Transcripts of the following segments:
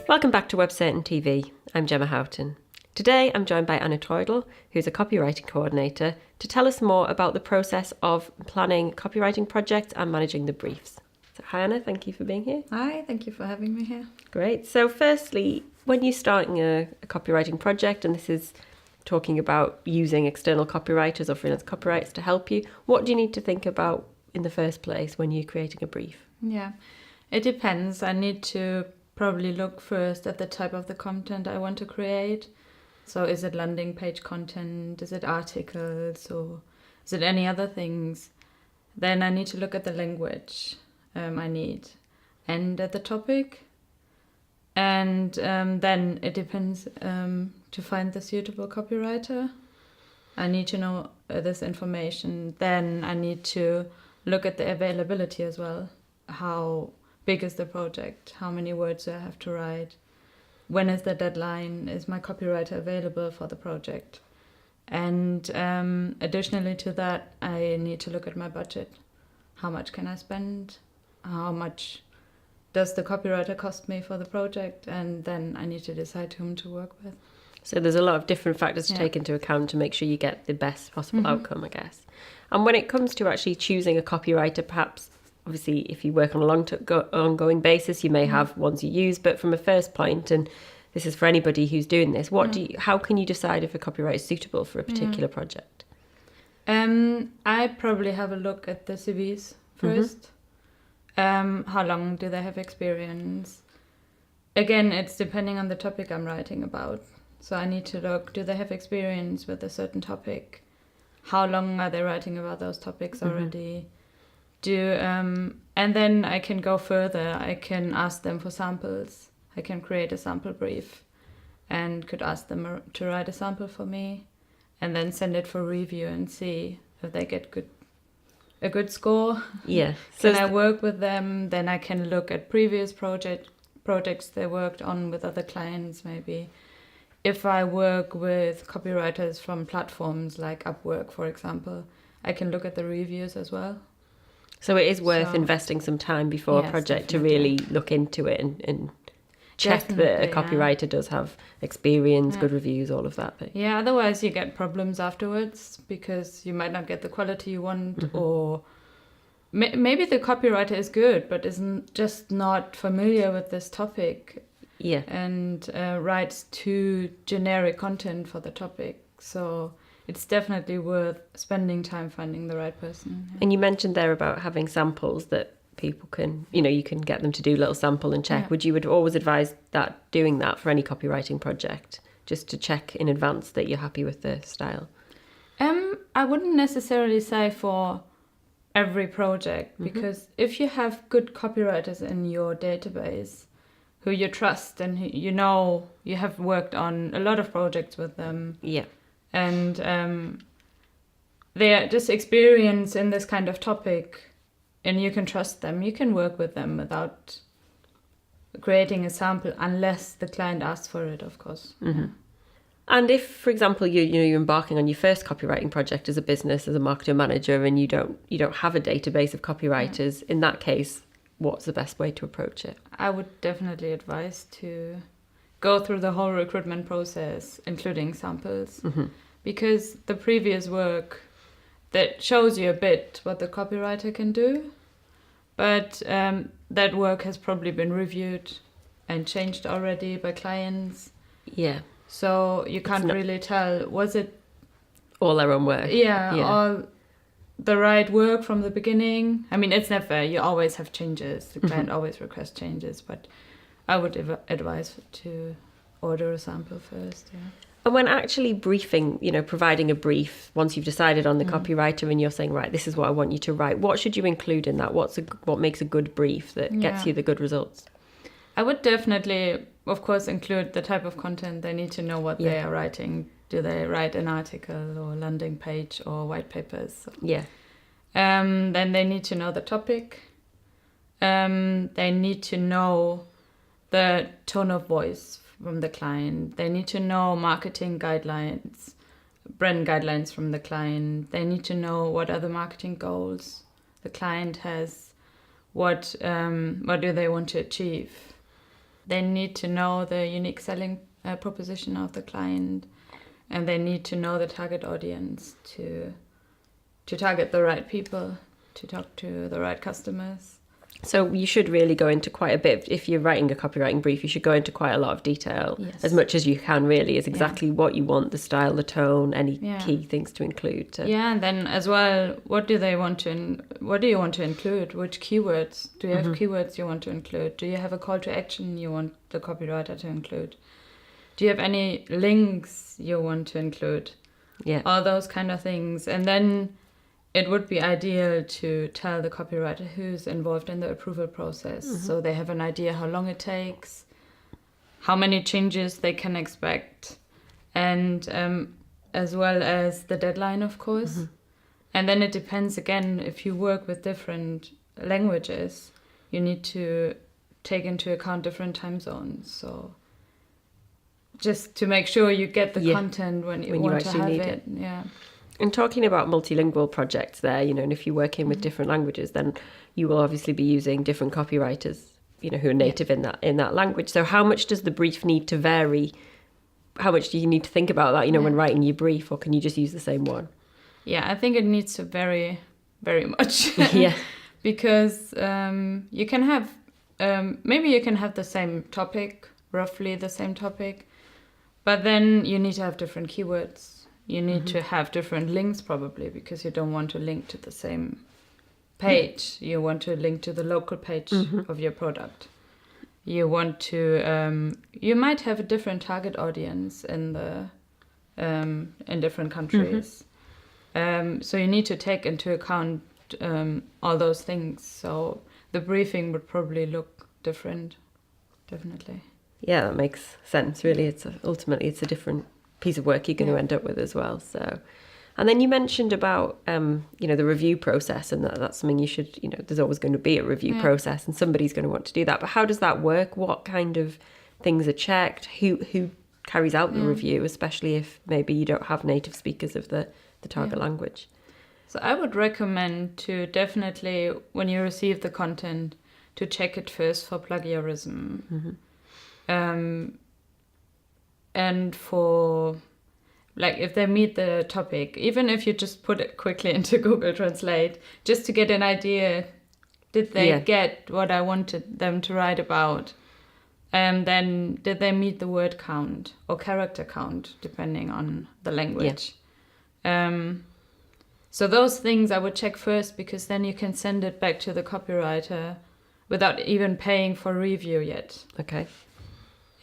Welcome back to Webcertain TV. I'm Gemma Houghton. Today I'm joined by Anna Troidl, who's a copywriting coordinator, to tell us more about the process of planning copywriting projects and managing the briefs. So hi Anna, thank you for being here. Hi, thank you for having me here. Great. So firstly, when you're starting a copywriting project, and this is talking about using external copywriters or freelance copywriters to help you, what do you need to think about in the first place when you're creating a brief? Yeah, it depends. I need to probably look first at the type of the content I want to create. So is it landing page content? Is it articles? Or is it any other things? Then I need to look at the language I need and at the topic. And then it depends to find the suitable copywriter. I need to know this information. Then I need to look at the availability as well. How big is the project? How many words do I have to write? When is the deadline? Is my copywriter available for the project? And additionally to that, I need to look at my budget. How much can I spend? How much does the copywriter cost me for the project? And then I need to decide whom to work with. So there's a lot of different factors to take into account to make sure you get the best possible outcome, I guess. And when it comes to actually choosing a copywriter, perhaps, obviously, if you work on a ongoing basis, you may have ones you use, but from a first point, and this is for anybody who's doing this, how can you decide if a copywriter is suitable for a particular project? I probably have a look at the CVs first. How long do they have experience? Again, it's depending on the topic I'm writing about. So I need to look, do they have experience with a certain topic? How long are they writing about those topics already? And then I can go further. I can ask them for samples. I can create a sample brief and could ask them to write a sample for me and then send it for review and see if they get a good score. Yeah. So can I work with them? Then I can look at previous projects they worked on with other clients maybe. If I work with copywriters from platforms like Upwork, for example, I can look at the reviews as well. So it is worth investing some time before a project to really look into it and check that a copywriter does have experience, good reviews, all of that. Yeah, otherwise you get problems afterwards because you might not get the quality you want or maybe the copywriter is good but isn't just not familiar with this topic. Yeah. And writes too generic content for the topic. So it's definitely worth spending time finding the right person. Yeah. And you mentioned there about having samples that people can, you can get them to do a little sample and check. Yeah. Would always advise doing that for any copywriting project, just to check in advance that you're happy with the style? I wouldn't necessarily say for every project, because if you have good copywriters in your database who you trust and who you have worked on a lot of projects with them. Yeah. And they are just experienced in this kind of topic and you can trust them. You can work with them without creating a sample unless the client asks for it, of course. Yeah. And if, for example, you're embarking on your first copywriting project as a business, as a marketing manager, and you don't have a database of copywriters, in that case, what's the best way to approach it? I would definitely advise to go through the whole recruitment process, including samples, because the previous work that shows you a bit what the copywriter can do, but that work has probably been reviewed and changed already by clients. Yeah. So you can't really tell, was it all their own work? Yeah, all the right work from the beginning. I mean, it's never, you always have changes. The client always requests changes, but I would advise to order a sample first. Yeah. And when actually briefing, providing a brief, once you've decided on the copywriter and you're saying, right, this is what I want you to write, what should you include in that? What makes a good brief that gets you the good results? I would definitely, of course, include the type of content. They need to know what they are writing. Do they write an article or landing page or white papers? Yeah. Then they need to know the topic. They need to know the tone of voice from the client. They need to know marketing guidelines, brand guidelines from the client. They need to know what are the marketing goals the client has, what do they want to achieve. They need to know the unique selling proposition of the client, and they need to know the target audience to target the right people, to talk to the right customers. So you should really go into quite a bit. If you're writing a copywriting brief, you should go into quite a lot of detail, as much as you can, really, is exactly what you want, the style, the tone, any key things to include. Yeah, and then as well, what do you want to include? Which keywords? Do you have keywords you want to include? Do you have a call to action you want the copywriter to include? Do you have any links you want to include? Yeah. All those kind of things. And then it would be ideal to tell the copywriter who's involved in the approval process, so they have an idea how long it takes, how many changes they can expect, and as well as the deadline, of course. And then it depends, again, if you work with different languages, you need to take into account different time zones. So just to make sure you get the content when you want to have it. Yeah. And talking about multilingual projects there, and if you're working with different languages, then you will obviously be using different copywriters, who are native in that language. So how much does the brief need to vary? How much do you need to think about that, when writing your brief, or can you just use the same one? Yeah, I think it needs to vary very much. Yeah. Because you can have, maybe you can have the same topic, roughly the same topic, but then you need to have different keywords. You need to have different links, probably, because you don't want to link to the same page. You want to link to the local page of your product. You want to, you might have a different target audience in different countries. So you need to take into account all those things. So the briefing would probably look different, definitely. Yeah, that makes sense. Really, ultimately it's a different piece of work you're going to end up with as well. So, and then you mentioned about the review process, and that's something you should, there's always going to be a review process, and somebody's going to want to do that. But how does that work? What kind of things are checked? Who carries out the review, especially if maybe you don't have native speakers of the target language? So I would recommend to definitely, when you receive the content, to check it first for plagiarism. And for, like, if they meet the topic, even if you just put it quickly into Google Translate, just to get an idea, did they get what I wanted them to write about? And then did they meet the word count or character count, depending on the language? So those things I would check first, because then you can send it back to the copywriter without even paying for review yet. Okay.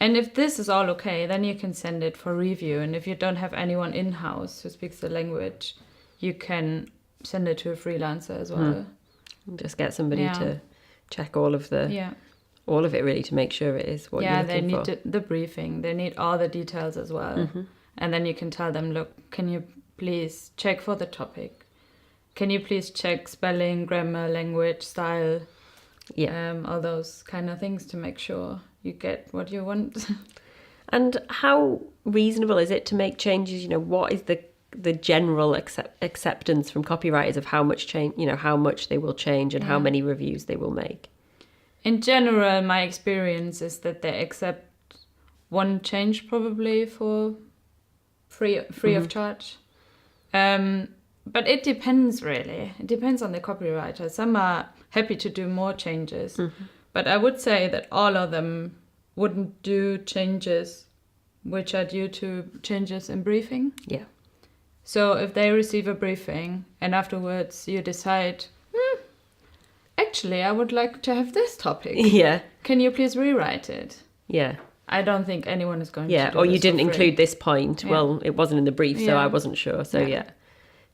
And if this is all okay, then you can send it for review. And if you don't have anyone in-house who speaks the language, you can send it to a freelancer as well. Just get somebody to check all of it really, to make sure it is what you're looking for. Yeah, they need the briefing. They need all the details as well. And then you can tell them, look, can you please check for the topic? Can you please check spelling, grammar, language, style? All those kind of things to make sure you get what you want. And how reasonable is it to make changes? What is the general acceptance from copywriters of how much change, how much they will change and how many reviews they will make? In general, my experience is that they accept one change probably for free of charge. But it depends, really. It depends on the copywriter. Some are happy to do more changes. But I would say that all of them wouldn't do changes which are due to changes in briefing. Yeah. So if they receive a briefing and afterwards you decide, actually, I would like to have this topic. Yeah. Can you please rewrite it? Yeah. I don't think anyone is going to do or you this didn't for free. include this point. Yeah. Well, it wasn't in the brief, so I wasn't sure. So,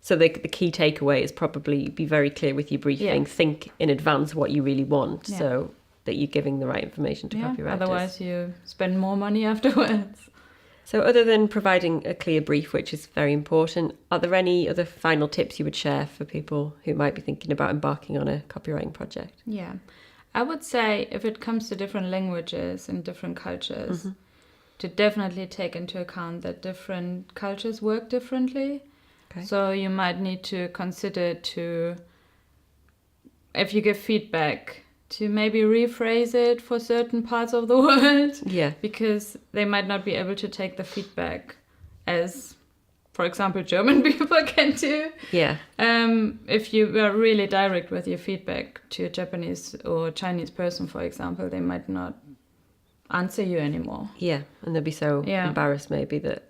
So the key takeaway is probably be very clear with your briefing. Think in advance what you really want, so that you're giving the right information to copywriters. Otherwise you spend more money afterwards. So other than providing a clear brief, which is very important, are there any other final tips you would share for people who might be thinking about embarking on a copywriting project? Yeah. I would say if it comes to different languages and different cultures, to definitely take into account that different cultures work differently. Okay. So you might need to consider if you give feedback, to maybe rephrase it for certain parts of the world. Yeah. Because they might not be able to take the feedback as, for example, German people can do. Yeah. If you were really direct with your feedback to a Japanese or Chinese person, for example, they might not answer you anymore. Yeah, and they'll be so embarrassed maybe that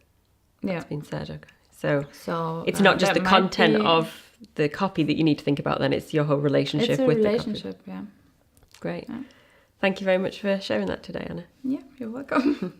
it's been said. Okay. So it's not just the content of the copy that you need to think about then, it's your whole relationship with the copy. It's a relationship, yeah. Great. Yeah. Thank you very much for sharing that today, Anna. Yeah, you're welcome.